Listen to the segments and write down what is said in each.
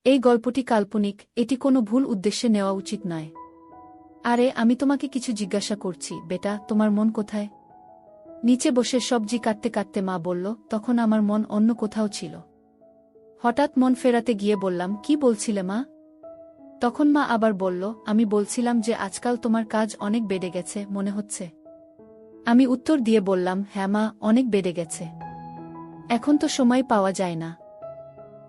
এই গল্পটি কাল্পনিক, এটি কোনো ভুল উদ্দেশ্যে নেওয়া উচিত নয়। আরে আমি তোমাকে কিছু জিজ্ঞাসা করছি, বেটা, তোমার মন কোথায়? নিচে বসে সবজি কাটতে কাটতে মা বলল, তখন আমার মন অন্য কোথাও ছিল। হঠাৎ মন ফেরাতে গিয়ে বললাম, কি বলছিলে মা? তখন মা আবার বলল, আমি বলছিলাম যে আজকাল তোমার কাজ অনেক বেড়ে গেছে মনে হচ্ছে। আমি উত্তর দিয়ে বললাম, হ্যাঁ মা, অনেক বেড়ে গেছে। এখন তো সময় পাওয়া যায় না।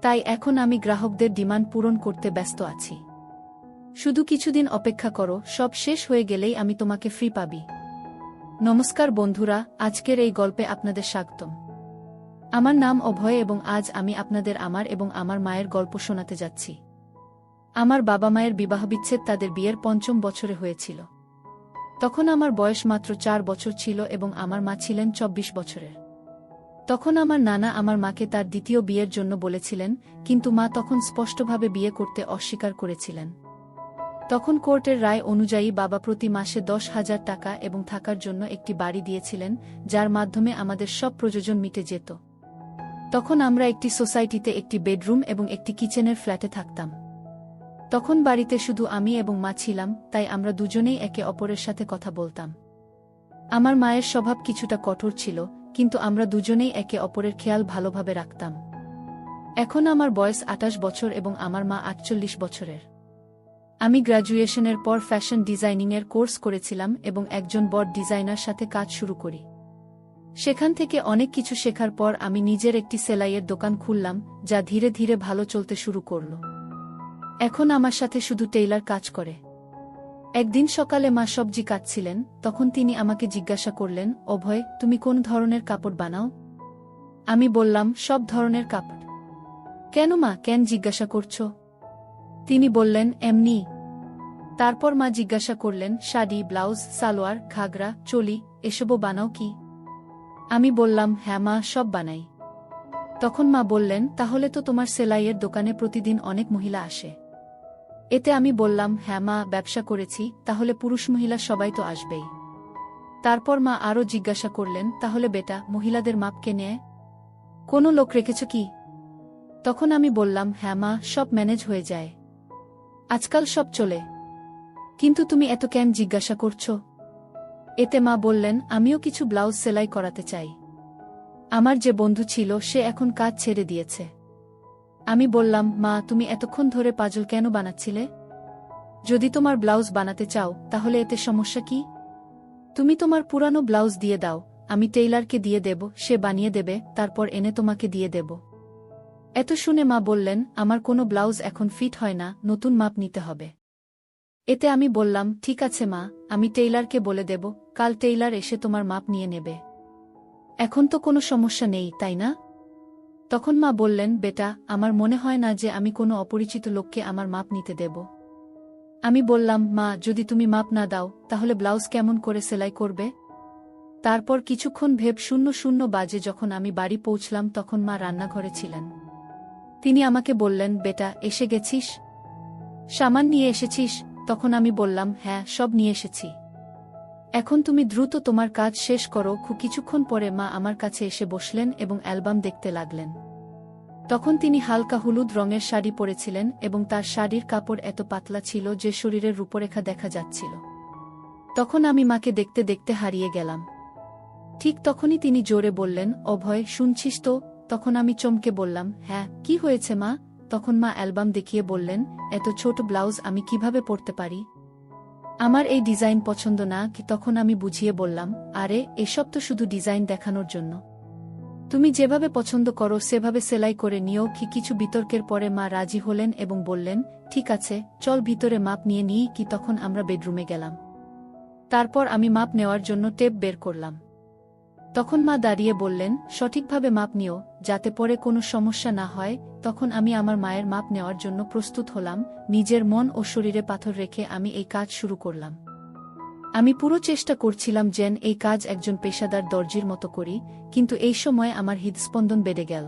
তাই এখন আমি গ্রাহকদের ডিমান্ড পূরণ করতে ব্যস্ত আছি। শুধু কিছুদিন অপেক্ষা করো, সব শেষ হয়ে গেলেই আমি তোমাকে ফ্রি পাবি। নমস্কার বন্ধুরা, আজকের এই গল্পে আপনাদের স্বাগতম। আমার নাম অভয় এবং আজ আমি আপনাদের আমার এবং আমার মায়ের গল্প শোনাতে যাচ্ছি। আমার বাবা মায়ের বিবাহবিচ্ছেদ তাদের বিয়ের ৫ম বছরে হয়েছিল। তখন আমার বয়স মাত্র ৪ বছর ছিল এবং আমার মা ছিলেন ২৪ বছরের। তখন আমার নানা আমার মাকে তার দ্বিতীয় বিয়ের জন্য বলেছিলেন, কিন্তু মা তখন স্পষ্টভাবে বিয়ে করতে অস্বীকার করেছিলেন। তখন কোর্টের রায় অনুযায়ী বাবা প্রতি মাসে ১০,০০০ টাকা এবং থাকার জন্য একটি বাড়ি দিয়েছিলেন, যার মাধ্যমে আমাদের সব প্রয়োজন মিটে যেত। তখন আমরা একটি সোসাইটিতে একটি বেডরুম এবং একটি কিচেনের ফ্ল্যাটে থাকতাম। তখন বাড়িতে শুধু আমি এবং মা ছিলাম, তাই আমরা দুজনেই একে অপরের সাথে কথা বলতাম। আমার মায়ের স্বভাব কিছুটা কঠোর ছিল, কিন্তু আমরা দুজনেই একে অপরের খেয়াল ভালোভাবে রাখতাম। এখন আমার বয়স ২৮ বছর এবং আমার মা ৪৮ বছরের। আমি গ্র্যাজুয়েশনের পর ফ্যাশন ডিজাইনিংয়ের কোর্স করেছিলাম এবং একজন বড় ডিজাইনার সাথে কাজ শুরু করি। সেখান থেকে অনেক কিছু শেখার পর আমি নিজের একটি সেলাইয়ের দোকান খুললাম, যা ধীরে ধীরে ভালো চলতে শুরু করল। এখন আমার সাথে শুধু টেইলার কাজ করে। একদিন সকালে মা সবজি কাটছিলেন, তখন তিনি আমাকে জিজ্ঞাসা করলেন, অভয়, তুমি কোন ধরনের কাপড় বানাও? আমি বললাম, সব ধরনের কাপড়। কেন মা, কেন জিজ্ঞাসা করছো? তিনি বললেন, এমনি। তারপর মা জিজ্ঞাসা করলেন, শাড়ি, ব্লাউজ, সালোয়ার, ঘাগরা, চলি এসবও বানাও কি? আমি বললাম, হ্যাঁ মা, সব বানাই। তখন মা বললেন, তাহলে তো তোমার সেলাইয়ের দোকানে প্রতিদিন অনেক মহিলা আসে। এতে আমি বললাম, হ্যাঁ মা, ব্যবসা করেছি, তাহলে পুরুষ মহিলা সবাই তো আসবেই। তারপর মা আরও জিজ্ঞাসা করলেন, তাহলে বেটা, মহিলাদের মাপ কে নেয়? কোনো লোক রেখেছ কি? তখন আমি বললাম, হ্যাঁ মা, সব ম্যানেজ হয়ে যায়। আজকাল সব চলে। কিন্তু তুমি এত কেন জিজ্ঞাসা করছো? এতে মা বললেন, আমিও কিছু ব্লাউজ সেলাই করাতে চাই। আমার যে বন্ধু ছিল সে এখন কাজ ছেড়ে দিয়েছে। আমি বললাম, মা, তুমি এতক্ষণ ধরে পাজল কেন বানাচ্ছিলে? যদি তোমার ব্লাউজ বানাতে চাও, তাহলে এতে সমস্যা কি? তুমি তোমার পুরানো ব্লাউজ দিয়ে দাও, আমি টেইলারকে দিয়ে দেব, সে বানিয়ে দেবে, তারপর এনে তোমাকে দিয়ে দেব। এত শুনে মা বললেন, আমার কোনো ব্লাউজ এখন ফিট হয় না, নতুন মাপ নিতে হবে। এতে আমি বললাম, ঠিক আছে মা, আমি টেইলারকে বলে দেব, কাল টেইলার এসে তোমার মাপ নিয়ে নেবে। এখন তো কোনো সমস্যা নেই, তাই না? তখন মা বললেন, বেটা, আমার মনে হয় না যে আমি কোনো অপরিচিত লোককে আমার মাপ নিতে দেব। আমি বললাম, মা, যদি তুমি মাপ না দাও, তাহলে ব্লাউজ কেমন করে সেলাই করবে? তারপর কিছুক্ষণ ভেব ০০ বাজে যখন আমি বাড়ি পৌঁছলাম, তখন মা রান্নাঘরে ছিলেন। তিনি আমাকে বললেন, বেটা, এসে গেছিস? সামান নিয়ে এসেছিস? তখন আমি বললাম, হ্যাঁ, সব নিয়ে এসেছি। এখন তুমি দ্রুত তোমার কাজ শেষ করো। কিছুক্ষণ পরে মা আমার কাছে এসে বসলেন এবং অ্যালবাম দেখতে লাগলেন। তখন তিনি হালকা হলুদ রঙের শাড়ি পরেছিলেন এবং তার শাড়ির কাপড় এত পাতলা ছিল যে শরীরের রূপরেখা দেখা যাচ্ছিল। তখন আমি মাকে দেখতে দেখতে হারিয়ে গেলাম। ঠিক তখনই তিনি জোরে বললেন, অভয়, শুনছিস তো? তখন আমি চমকে বললাম, হ্যাঁ, কি হয়েছে মা? তখন মা অ্যালবাম দেখিয়ে বললেন, এত ছোট ব্লাউজ আমি কিভাবে পরতে পারি? আমার এই ডিজাইন পছন্দ না কি? তখন আমি বুঝিয়ে বললাম, আরে, এসব তো শুধু ডিজাইন দেখানোর জন্য। তুমি যেভাবে পছন্দ করো সেভাবে সেলাই করে নিও কি? কিছু বিতর্কের পরে মা রাজি হলেন এবং বললেন, ঠিক আছে, চল ভিতরে মাপ নিয়ে নিই কি? তখন আমরা বেডরুমে গেলাম। তারপর আমি মাপ নেওয়ার জন্য টেপ বের করলাম। তখন মা দাঁড়িয়ে বললেন, সঠিকভাবে মাপ নিও, যাতে পরে কোনো সমস্যা না হয়। তখন আমি আমার মায়ের মাপ নেওয়ার জন্য প্রস্তুত হলাম। নিজের মন ও শরীরে পাথর রেখে আমি এই কাজ শুরু করলাম। আমি পুরো চেষ্টা করছিলাম যেন এই কাজ একজন পেশাদার দর্জির মতো করি, কিন্তু এই সময় আমার হৃদস্পন্দন বেড়ে গেল।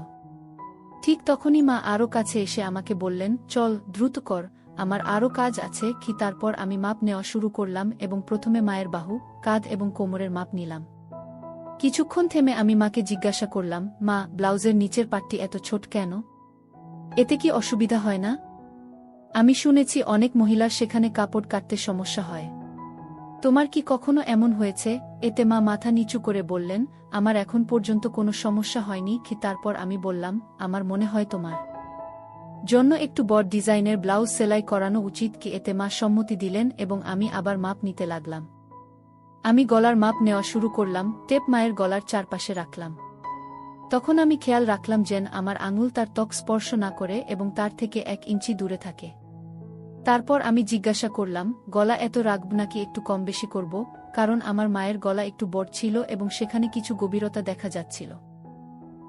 ঠিক তখনই মা আরও কাছে এসে আমাকে বললেন, চল, দ্রুত কর, আমার আরও কাজ আছে কি? তারপর আমি মাপ নেওয়া শুরু করলাম এবং প্রথমে মায়ের বাহু, কাঁধ এবং কোমরের মাপ নিলাম। কিছুক্ষণ থেমে আমি মাকে জিজ্ঞাসা করলাম, মা, ব্লাউজের নিচের পাটটি এত ছোট কেন? এতে কি অসুবিধা হয় না? আমি শুনেছি অনেক মহিলার সেখানে কাপড় কাটতে সমস্যা হয়। তোমার কি কখনো এমন হয়েছে? এতে মা মাথা নিচু করে বললেন, আমার এখন পর্যন্ত কোনো সমস্যা হয়নি। তারপর আমি বললাম, আমার মনে হয় তোমার জন্য একটু বড় ডিজাইনের ব্লাউজ সেলাই করানো উচিত কি? এতে মা সম্মতি দিলেন এবং আমি আবার মাপ নিতে লাগলাম। আমি গলার মাপ নেওয়া শুরু করলাম, টেপ মায়ের গলার চারপাশে রাখলাম। তখন আমি খেয়াল রাখলাম যেন আমার আঙুল তার ত্বক স্পর্শ না করে এবং তার থেকে 1 ইঞ্চি দূরে থাকে। তারপর আমি জিজ্ঞাসা করলাম, গলা এত রাখব নাকি একটু কম বেশি করব? কারণ আমার মায়ের গলা একটু বড় ছিল এবং সেখানে কিছু গভীরতা দেখা যাচ্ছিল।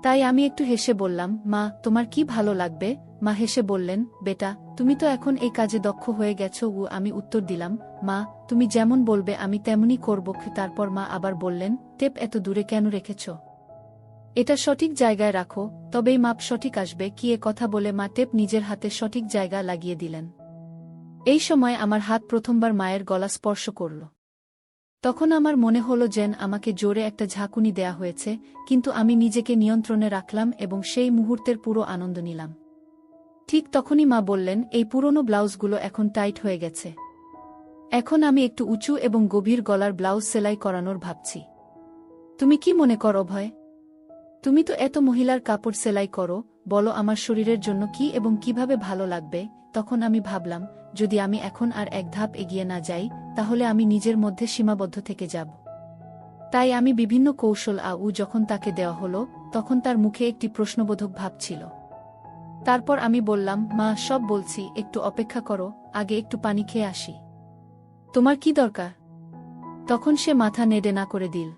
তাই আমি একটু হেসে বললাম, মা, তোমার কি ভালো লাগবে? মা হেসে বললেন, বেটা, তুমি তো এখন এই কাজে দক্ষ হয়ে গেছো। আমি উত্তর দিলাম, মা, তুমি যেমন বলবে আমি তেমনই করব। তারপর মা আবার বললেন, টেপ এত দূরে কেন রেখেছ? এটা সঠিক জায়গায় রাখো, তবেই মাপ সঠিক আসবে। কি এ কথা বলে মা টেপ নিজের হাতে সঠিক জায়গা লাগিয়ে দিলেন। এই সময় আমার হাত প্রথমবার মায়ের গলা স্পর্শ করল। তখন আমার মনে হলো যেন আমাকে জোরে একটা ঝাঁকুনি দেয়া হয়েছে, কিন্তু আমি নিজেকে নিয়ন্ত্রণে রাখলাম এবং সেই মুহূর্তের পুরো আনন্দ নিলাম। ঠিক তখনই মা বললেন, এই পুরনো ব্লাউজগুলো এখন টাইট হয়ে গেছে। এখন আমি একটু উঁচু এবং গভীর গলার ব্লাউজ সেলাই করানোর ভাবছি। তুমি কি মনে করো অভয়? তুমি তো এত মহিলার কাপড় সেলাই করো, বলো আমার শরীরের জন্য কি এবং কিভাবে ভালো লাগবে? তখন আমি ভাবলাম, যদি আমি এখন আর এক ধাপ এগিয়ে না যাই, তাহলে আমি নিজের মধ্যে সীমাবদ্ধ থেকে যাব। তাই আমি বিভিন্ন কৌশল যখন তাকে দেওয়া হলো, তখন তার মুখে একটি প্রশ্নবোধক ভাব ছিল। তারপর আমি বললাম, মা, সব বলছি, একটু অপেক্ষা করো, আগে একটু পানি খেয়ে আসি। তোমার কি দরকার? তখন সে মাথা নেড়ে না করে দিল।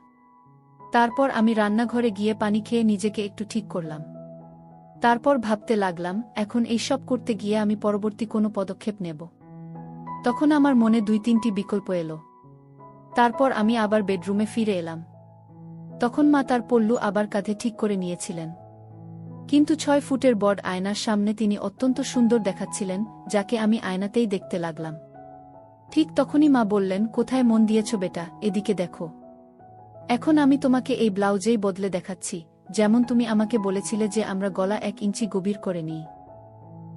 তারপর আমি রান্নাঘরে গিয়ে পানি খেয়ে নিজেকে একটু ঠিক করলাম। তারপর ভাবতে লাগলাম, এখন এই সব করতে গিয়ে আমি পরবর্তী কোনো পদক্ষেপ নেব। তখন আমার মনে 2-3টি বিকল্প এলো। তারপর আমি আবার বেডরুমে ফিরে এলাম। তখন মা তার পল্লু আবার কাঁধে ঠিক করে নিয়েছিলেন। কিন্তু 6 ফুটের বড় আয়নার সামনে তিনি অত্যন্ত সুন্দর দেখাচ্ছিলেন, যাকে আমি আয়নাতেই দেখতে লাগলাম। ঠিক তখনই মা বললেন, কোথায় মন দিয়েছ বেটা? এদিকে দেখো। এখন আমি তোমাকে এই ব্লাউজেই বদলে দেখাচ্ছি, যেমন তুমি আমাকে বলেছিলে যে আমরা গলা 1 ইঞ্চি গভীর করে নিই।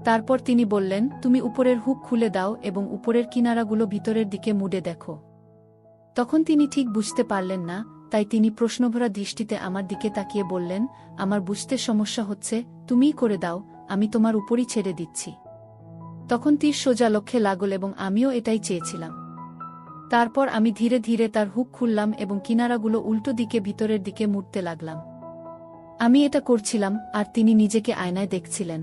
তারপর তিনি বললেন, তুমি উপরের হুক খুলে দাও এবং উপরের কিনারাগুলো ভিতরের দিকে মুড়ে দেখো। তখন তিনি ঠিক বুঝতে পারলেন না, তাই তিনি প্রশ্নভরা দৃষ্টিতে আমার দিকে তাকিয়ে বললেন, আমার বুঝতে সমস্যা হচ্ছে, তুমিই করে দাও, আমি তোমার উপরই ছেড়ে দিচ্ছি। তখন তীর সোজা লক্ষ্যে লাগল এবং আমিও এটাই চেয়েছিলাম। তারপর আমি ধীরে ধীরে তার হুক খুললাম এবং কিনারাগুলো উল্টো দিকে ভিতরের দিকে মুড়তে লাগলাম। আমি এটা করছিলাম আর তিনি নিজেকে আয়নায় দেখছিলেন।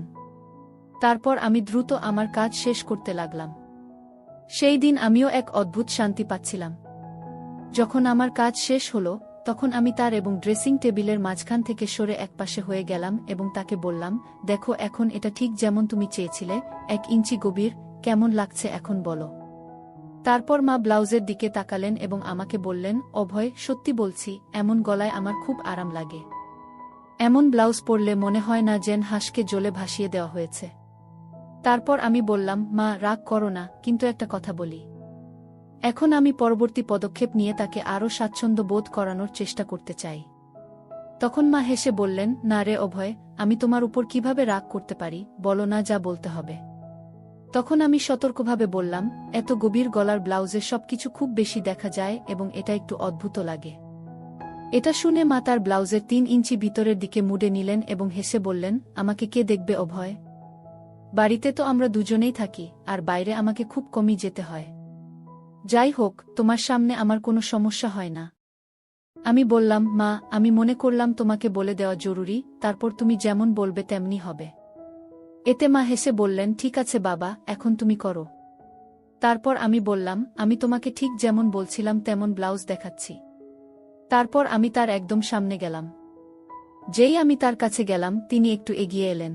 তারপর আমি দ্রুত আমার কাজ শেষ করতে লাগলাম। সেই দিন আমিও এক অদ্ভুত শান্তি পাচ্ছিলাম। যখন আমার কাজ শেষ হলো, তখন আমি তার এবং ড্রেসিং টেবিলের মাঝখান থেকে সরে একপাশে হয়ে গেলাম এবং তাকে বললাম, দেখো, এখন এটা ঠিক যেমন তুমি চেয়েছিলে, 1 ইঞ্চি গভীর। কেমন লাগছে এখন বলো? তারপর মা ব্লাউজের দিকে তাকালেন এবং আমাকে বললেন, অভয়, সত্যি বলছি, এমন গলায় আমার খুব আরাম লাগে। এমন ব্লাউজ পরলে মনে হয় না যেন হাঁসকে জলে ভাসিয়ে দেওয়া হয়েছে। তারপর আমি বললাম, মা, রাগ করো না, কিন্তু একটা কথা বলি। এখন আমি পরবর্তী পদক্ষেপ নিয়ে তাকে আরও স্বাচ্ছন্দ্য বোধ করানোর চেষ্টা করতে চাই। তখন মা হেসে বললেন, না রে অভয়, আমি তোমার উপর কিভাবে রাগ করতে পারি? বলো না যা বলতে হবে। তখন আমি সতর্কভাবে বললাম, এত গভীর গলার ব্লাউজে সবকিছু খুব বেশি দেখা যায় এবং এটা একটু অদ্ভুত লাগে। এটা শুনে মা তার ব্লাউজের 3 ইঞ্চি ভিতরের দিকে মুড়ে নিলেন এবং হেসে বললেন, আমাকে কে দেখবে অভয়? বাড়িতে তো আমরা দুজনেই থাকি, আর বাইরে আমাকে খুব কমই যেতে হয়। যাই হোক, তোমার সামনে আমার কোনো সমস্যা হয় না। আমি বললাম, মা, আমি মনে করলাম তোমাকে বলে দেওয়া জরুরি, তারপর তুমি যেমন বলবে তেমনি হবে। এতে মা হেসে বললেন, ঠিক আছে বাবা, এখন তুমি করো। তারপর আমি বললাম, আমি তোমাকে ঠিক যেমন বলছিলাম তেমন ব্লাউজ দেখাচ্ছি। তারপর আমি তার একদম সামনে গেলাম। যেই আমি তার কাছে গেলাম, তিনি একটু এগিয়ে এলেন।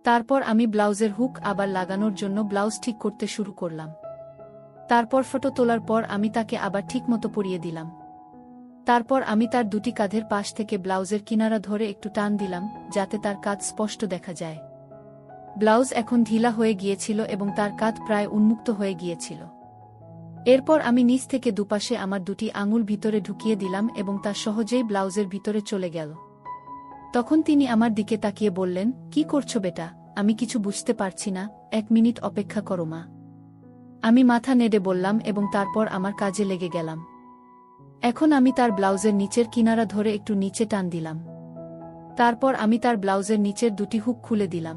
তারপর আমি ব্লাউজের হুক আবার লাগানোর জন্য ব্লাউজ ঠিক করতে শুরু করলাম। তারপর ফটো তোলার পর আমি তাকে আবার ঠিকমতো পরিয়ে দিলাম। তারপর আমি তার 2টি কাঁধের পাশ থেকে ব্লাউজের কিনারা ধরে একটু টান দিলাম, যাতে তার কাঁধ স্পষ্ট দেখা যায়। ব্লাউজ এখন ঢিলা হয়ে গিয়েছিল এবং তার কাঁধ প্রায় উন্মুক্ত হয়ে গিয়েছিল। এরপর আমি নিচ থেকে দুপাশে আমার 2টি আঙুল ভিতরে ঢুকিয়ে দিলাম এবং তা সহজেই ব্লাউজের ভিতরে চলে গেল। তখন তিনি আমার দিকে তাকিয়ে বললেন, কি করছো বেটা? আমি কিছু বুঝতে পারছি না, 1 মিনিট অপেক্ষা করো মা। আমি মাথা নেড়ে বললাম এবং তারপর আমার কাজে লেগে গেলাম। এখন আমি তার ব্লাউজের নিচের কিনারা ধরে একটু নিচে টান দিলাম। তারপর আমি তার ব্লাউজের নিচের 2টি হুক খুলে দিলাম।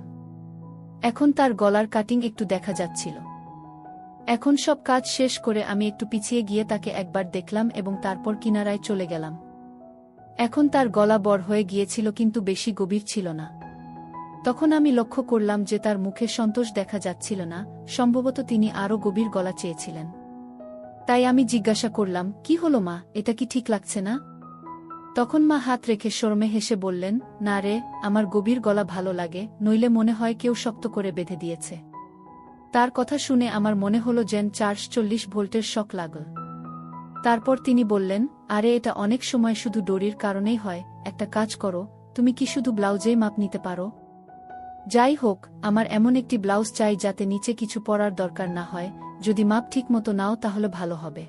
এখন তার গলার কাটিং একটু দেখা যাচ্ছিল। এখন সব কাজ শেষ করে আমি একটু পিছিয়ে গিয়ে তাকে একবার দেখলাম এবং তারপর কিনারায় চলে গেলাম। এখন তার গলা বড় হয়ে গিয়েছিল কিন্তু বেশি গভীর ছিল না। তখন আমি লক্ষ্য করলাম যে তার মুখে সন্তোষ দেখা যাচ্ছিল না, সম্ভবত তিনি আরও গভীর গলা চেয়েছিলেন। তাই আমি জিজ্ঞাসা করলাম, কি হলো মা, এটা কি ঠিক লাগছে না? তখন মা হাত রেখে শরমে হেসে বললেন, না রে, আমার গভীর গলা ভালো লাগে, নইলে মনে হয় কেউ শক্ত করে বেঁধে দিয়েছে। তার কথা শুনে আমার মনে হলো যেন 440 ভোল্টের শক লাগল। তারপর তিনি বললেন, আরে এটা অনেক সময় শুধু দড়ির কারণেই হয়, একটা কাজ করো, তুমি কি শুধু ব্লাউজেই মাপ নিতে পারো? যাই হোক, আমার এমন একটি ব্লাউজ চাই যাতে নিচে কিছু পরার দরকার না হয়, যদি মাপ ঠিক মতো নাও তাহলে ভালো হবে।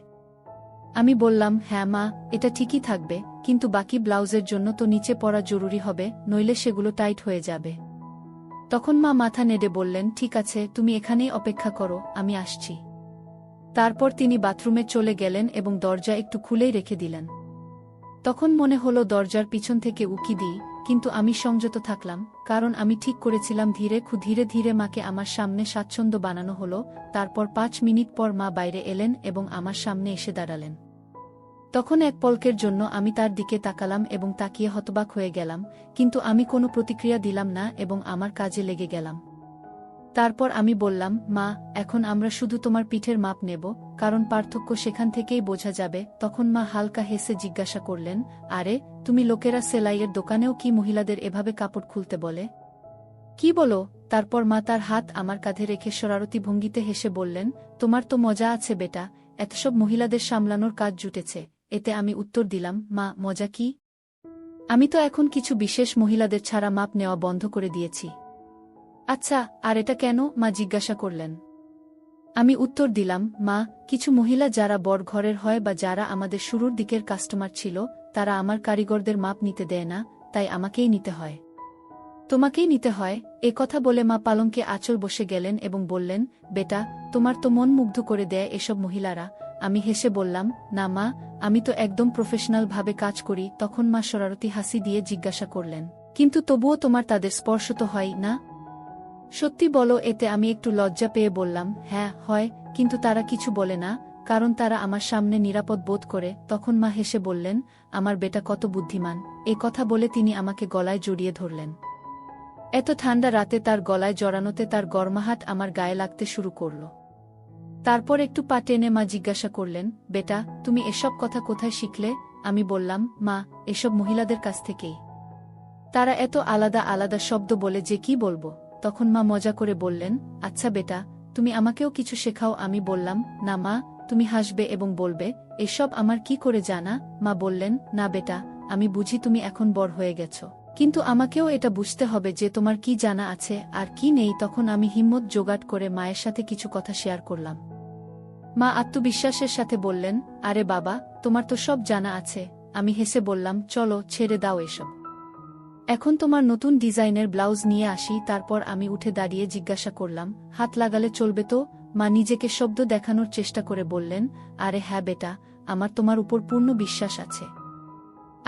আমি বললাম, হ্যাঁ মা, এটা ঠিকই থাকবে, কিন্তু বাকি ব্লাউজের জন্য তো নিচে পরা জরুরি হবে, নইলে সেগুলো টাইট হয়ে যাবে। তখন মা মাথা নেড়ে বললেন, ঠিক আছে, তুমি এখানেই অপেক্ষা করো, আমি আসছি। তারপর তিনি বাথরুমে চলে গেলেন এবং দরজা একটু খুলেই রেখে দিলেন। তখন মনে হলো দরজার পিছন থেকে উকি দিই, কিন্তু আমি সংযত থাকলাম, কারণ আমি ঠিক করেছিলাম ধীরে ধীরে মাকে আমার সামনে স্বাচ্ছন্দ্য বানানো হলো। তারপর 5 মিনিট পর মা বাইরে এলেন এবং আমার সামনে এসে দাঁড়ালেন। তখন এক পলকের জন্য আমি তার দিকে তাকালাম এবং তাকিয়ে হতবাক হয়ে গেলাম, কিন্তু আমি কোনো প্রতিক্রিয়া দিলাম না এবং আমার কাজে লেগে গেলাম। তারপর আমি বললাম, মা, এখন আমরা শুধু তোমার পিঠের মাপ নেব, কারণ পার্থক্য সেখান থেকেই বোঝা যাবে। তখন মা হালকা হেসে জিজ্ঞাসা করলেন, আরে, তুমি লোকেরা সেলাইয়ের দোকানেও কি মহিলাদের এভাবে কাপড় খুলতে বলে? কি বলো? তারপর মা তার হাত আমার কাঁধে রেখে শরারতি ভঙ্গিতে হেসে বললেন, তোমার তো মজা আছে বেটা, এতসব মহিলাদের সামলানোর কাজ জুটেছে। এতে আমি উত্তর দিলাম, মা, মজা কি? আমি তো এখন কিছু বিশেষ মহিলাদের ছাড়া মাপ নেওয়া বন্ধ করে দিয়েছি। আচ্ছা, আর এটা কেন? মা জিজ্ঞাসা করলেন। আমি উত্তর দিলাম, মা, কিছু মহিলা যারা বড় ঘরের হয় বা যারা আমাদের শুরুর দিকের কাস্টমার ছিল, তারা আমার কারিগরদের মাপ নিতে দেয় না, তাই আমাকেই নিতে হয়। তোমাকেই নিতে হয়। এ কথা বলে মা পালঙ্কে আঁচল বসে গেলেন এবং বললেন, বেটা, তোমার তো মন মুগ্ধ করে দেয় এসব মহিলারা। আমি হেসে বললাম, না মা, আমি তো একদম প্রফেশনালভাবে কাজ করি। তখন মা শরারতি হাসি দিয়ে জিজ্ঞাসা করলেন, কিন্তু তবুও তোমার তাদের স্পর্শ তো হয় না? সত্যি বলো? এতে আমি একটু লজ্জা পেয়ে বললাম, হ্যাঁ হয়, কিন্তু তারা কিছু বলে না, কারণ তারা আমার সামনে নিরাপদ বোধ করে। তখন মা হেসে বললেন, আমার বেটা কত বুদ্ধিমান। এ কথা বলে তিনি আমাকে গলায় জড়িয়ে ধরলেন। এত ঠান্ডা রাতে তার গলায় জড়ানোতে তার গরমাহাত আমার গায়ে লাগতে শুরু করল। তারপর একটু পা টেনে মা জিজ্ঞাসা করলেন, বেটা, তুমি এসব কথা কোথায় শিখলে? আমি বললাম, মা, এসব মহিলাদের কাছ থেকেই। তারা এত আলাদা আলাদা শব্দ বলে যে কি বলবো। তখন মা মজা করে বললেন, আচ্ছা বেটা, তুমি আমাকেও কিছু শেখাও। আমি বললাম, না মা, তুমি হাসবে এবং বলবে, এসব আমার কি করে জানা? মা বললেন, না বেটা, আমি বুঝি তুমি এখন বড় হয়ে গেছ, কিন্তু আমাকেও এটা বুঝতে হবে যে তোমার কি জানা আছে আর কি নেই। তখন আমি হিম্মত জোগাড় করে মায়ের সাথে কিছু কথা শেয়ার করলাম। মা আত্মবিশ্বাসের সাথে বললেন, আরে বাবা, তোমার তো সব জানা আছে। আমি হেসে বললাম, চলো ছেড়ে দাও এসব। এখন তোমার নতুন ডিজাইনের ব্লাউজ নিয়ে আসি। তারপর আমি উঠে দাঁড়িয়ে জিজ্ঞাসা করলাম, হাত লাগালে চলবে তো? মা নিজেকে শব্দ দেখানোর চেষ্টা করে বললেন, আরে হ্যাঁ বেটা, আমার তোমার উপর পূর্ণ বিশ্বাস আছে।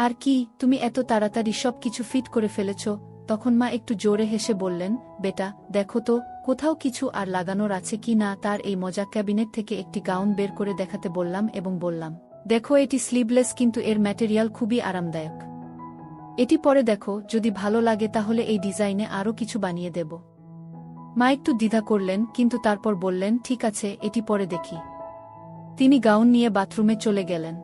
আর কি, তুমি এত তাড়াতাড়ি সব কিছু ফিট করে ফেলেছ? তখন মা একটু জোরে হেসে বললেন, বেটা, দেখো তো কোথাও কিছু আর লাগানোর আছে কি না। তার এই মজা ক্যাবিনেট থেকে একটি গাউন বের করে দেখাতে বললাম এবং বললাম, দেখো, এটি স্লিভলেস, কিন্তু এর ম্যাটেরিয়াল খুবই আরামদায়ক। এটি পরে দেখো, যদি ভালো লাগে তাহলে এই ডিজাইনে আরও কিছু বানিয়ে দেব। মা একটু দ্বিধা করলেন, কিন্তু তারপর বললেন, ঠিক আছে, এটি পরে দেখি। তিনি গাউন নিয়ে বাথরুমে চলে গেলেন।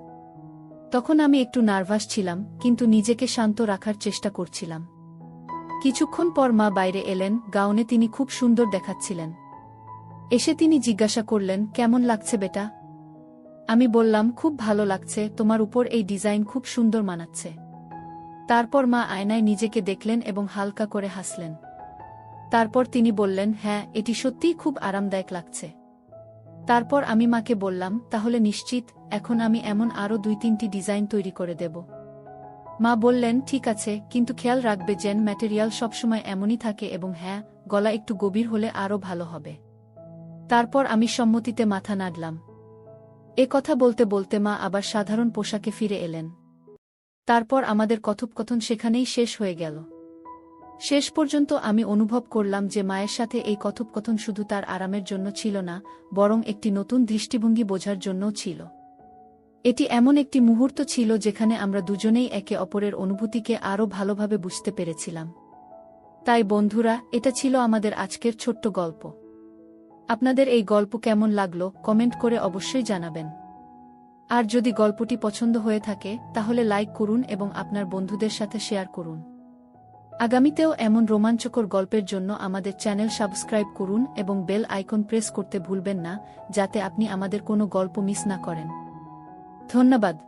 তখন আমি একটু নার্ভাস ছিলাম, কিন্তু নিজেকে শান্ত রাখার চেষ্টা করছিলাম। কিছুক্ষণ পর মা বাইরে এলেন। গাউনে তিনি খুব সুন্দর দেখাচ্ছিলেন। এসে তিনি জিজ্ঞাসা করলেন, কেমন লাগছে বেটা? আমি বললাম, খুব ভালো লাগছে, তোমার উপর এই ডিজাইন খুব সুন্দর মানাচ্ছে। তারপর মা আয়নায় নিজেকে দেখলেন এবং হালকা করে হাসলেন। তারপর তিনি বললেন, হ্যাঁ, এটি সত্যিই খুব আরামদায়ক লাগছে। তারপর আমি মাকে বললাম, তাহলে নিশ্চিত, এখন আমি এমন আরও 2-3টি ডিজাইন তৈরি করে দেব। মা বললেন, ঠিক আছে, কিন্তু খেয়াল রাখবে যেন ম্যাটেরিয়াল সবসময় এমনই থাকে এবং হ্যাঁ, গলা একটু গভীর হলে আরও ভালো হবে। তারপর আমি সম্মতিতে মাথা নাড়লাম। এ কথা বলতে বলতে মা আবার সাধারণ পোশাকে ফিরে এলেন। তারপর আমাদের কথোপকথন সেখানেই শেষ হয়ে গেল। শেষ পর্যন্ত আমি অনুভব করলাম যে মায়ের সাথে এই কথোপকথন শুধু তার আরামের জন্য ছিল না, বরং একটি নতুন দৃষ্টিভঙ্গি বোঝার জন্যও ছিল। এটি এমন একটি মুহূর্ত ছিল যেখানে আমরা দুজনেই একে অপরের অনুভূতিকে আরও ভালোভাবে বুঝতে পেরেছিলাম। তাই বন্ধুরা, এটা ছিল আমাদের আজকের ছোট্ট গল্প। আপনাদের এই গল্প কেমন লাগলো কমেন্ট করে অবশ্যই জানাবেন। আর যদি গল্পটি পছন্দ হয়ে থাকে তাহলে লাইক করুন এবং আপনার বন্ধুদের সাথে শেয়ার করুন। আগামীতেও এমন রোমাঞ্চকর গল্পের জন্য আমাদের চ্যানেল সাবস্ক্রাইব করুন এবং বেল আইকন প্রেস করতে ভুলবেন না, যাতে আপনি আমাদের কোনো গল্প মিস না করেন। ধন্যবাদ।